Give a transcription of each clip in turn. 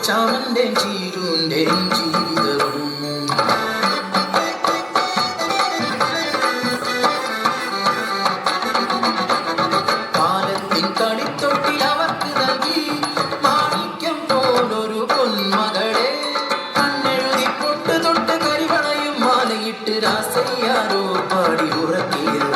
ചാമന്റെ ചീരുന്റെ ജീവിതവും കാലത്തിൻ കളിത്തൊട്ടിൽ അവർക്ക് നൽകി മാണിക്യം പോലൊരു പൊന്മകളെ കണ്ണെഴുതി പൊട്ട് തൊട്ട് കരിവളയും മാലയിട്ട് രാസയ്യാരോ പാടി ഉറക്കിയത്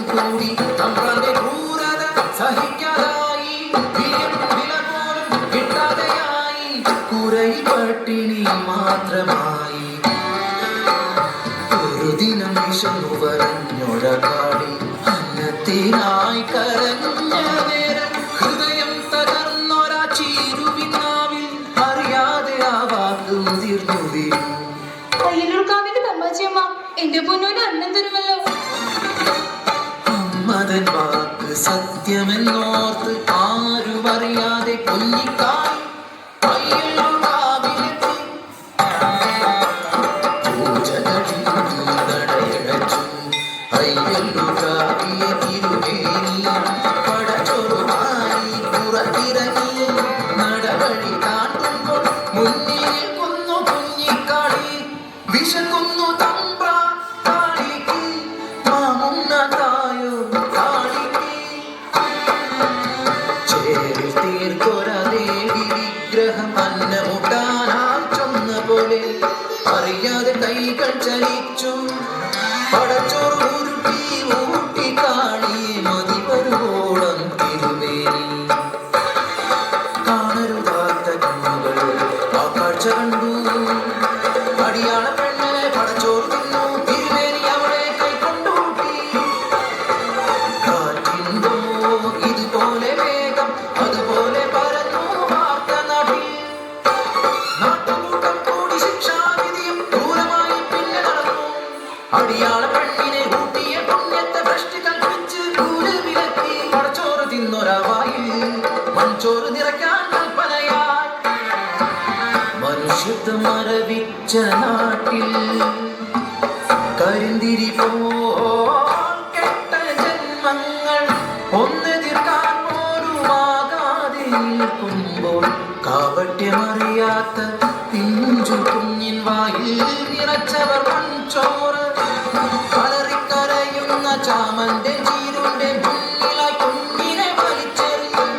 കൂടി നമ്മുടെ ക്രൂരത സഹിക്കാതായി വില പോലും കിട്ടാതെയായി കുരയിൽ പട്ടിണി മാത്രമായി ഒരു ദിനം വിശന്നു പറഞ്ഞൊഴകാടി അന്നത്തിനായി കരഞ്ഞ നേരം ഹൃദയം തകർന്നൊരാ ചീരുവിനാവിൽ അറിയാതെ ആ വാക്കും തീർന്നു വീണു. അയ്യലൂർക്കാവിന്റെ തമ്മാച്ചിയമ്മ എന്റെ പൊന്നോന് അന്നം തരുമല്ലോ. മതൻ വാക്ക് സത്യമെന്നോർത്ത് ആരും അറിയാതെ കുഞ്ഞിക്കായി പടച്ചൊറുമായി പുറത്തിറങ്ങി നടവഴി താണ്ടുമ്പോൾ മുന്നിൽ നിൽക്കുന്നു കുഞ്ഞിക്കാളി വിശക്കുന്നു തമ്പ്ര കാളിക്ക് മാമുന്നതായോ ചേരിൽ തീർക്കൊരദേവി വിഗ്രഹം അന്നമുട്ടാനായി ചൊന്ന പോലെ അറിയാതെ കൈകൾ ചലിച്ചു പടച്ചോറ് ഉരുട്ടി ഊട്ടി കാളി മതി വരുവോളം തിരുവേനി കാണരുതാത്ത കണ്ണുകൾ ആ കാഴ്ച കണ്ടു. അടിയാള പെണ്ണെ പടച്ചോറ് തിന്നു തിരുവേനി അവളെ കൈക്കൊണ്ടൂട്ടി. കാറ്റിന്തോ ഇതുപോലെ വേഗം അതുപോലെ പരന്നു വാർത്ത നാട്ടിൽ നാട്ടുകൂട്ടം കൂടി ശിക്ഷാവിധിയും ക്രൂരമായി പിന്നെ നടന്നു. അടിയാള പെണ്ണിനെ ഊട്ടിയ പുണ്യത്തെ ഭ്രഷ്ടി കൽപ്പിച്ച് കൂല് വിലക്കി പടച്ചോറ് തിന്നൊരാവായിൽ മൺചോറ് നിറയ്ക്കാൻ കൽപ്പനയായി. മനുഷ്യത്വം മരവിച്ച നാട്ടിൽ കരിന്തിരി പോൽ കെട്ട ജന്മങ്ങൾ ഒന്നെതിർക്കാൻ പോലുമാകാതെ നിൽക്കുമ്പോൾ കാപട്യമറിയാത്ത പിഞ്ചു കുഞ്ഞിൻ വായിൽ നിറച്ചവർ മൺചോറ് കലറിക്കരയുന്ന ചാമന്റെ ചീരുന്റെ മുന്നിലായി കുഞ്ഞിനെ വലിച്ചെറിയും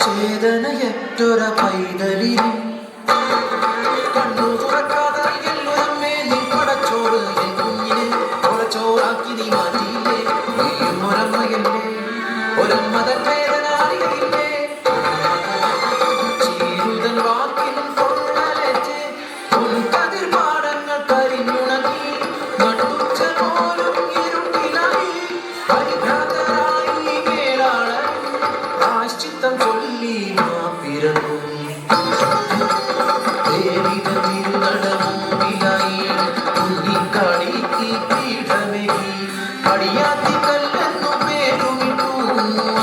ചേതനയറ്റൊര പൈതലിനും കണ്ണു തുറക്കാതെ എല്ലുരമ്മേ നീ പടച്ചോറ് എൻ കുഞ്ഞിനെ ഒളച്ചോറാക്കി നീ മാറ്റിയില്ലേ. നീയും ഒരമ്മയല്ലേ, ഒരമ്മതൻ വേദന അറിയില്ലേ. ചീരുതൻ വാക്കിനും കൊള്ളലച്ച് ഉൾക്കതിർ പാടങ്ങൾ കരിഞ്ഞുണങ്ങി നട്ടുച്ച പോലും ഇരുട്ടിലായി പരിഭ്രാന്തരായി മേലാളൻ പ്രാശ്ചിത്തം ചൊല്ലി മാപ്പിരന്നു. ദേവിക തിരുനടമുമ്പിലായി കുഞ്ഞിക്കാളിക്ക് പീഠമേകി അടിയാത്തി കല്ലെന്നു പേരുമിട്ടു.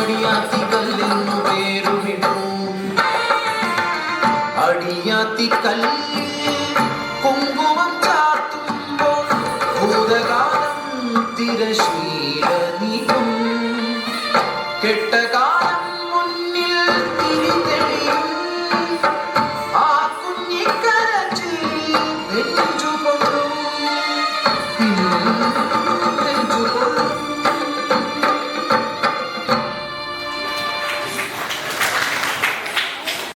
അടിയാത്തി കല്ലെന്നു പേരുമിട്ടു. അടിയാത്തി കല്ലിൽ കുങ്കുമം ചാർത്തുമ്പോൾ ഭൂതകാലം തിരശീല നീക്കും കെട്ടകാലം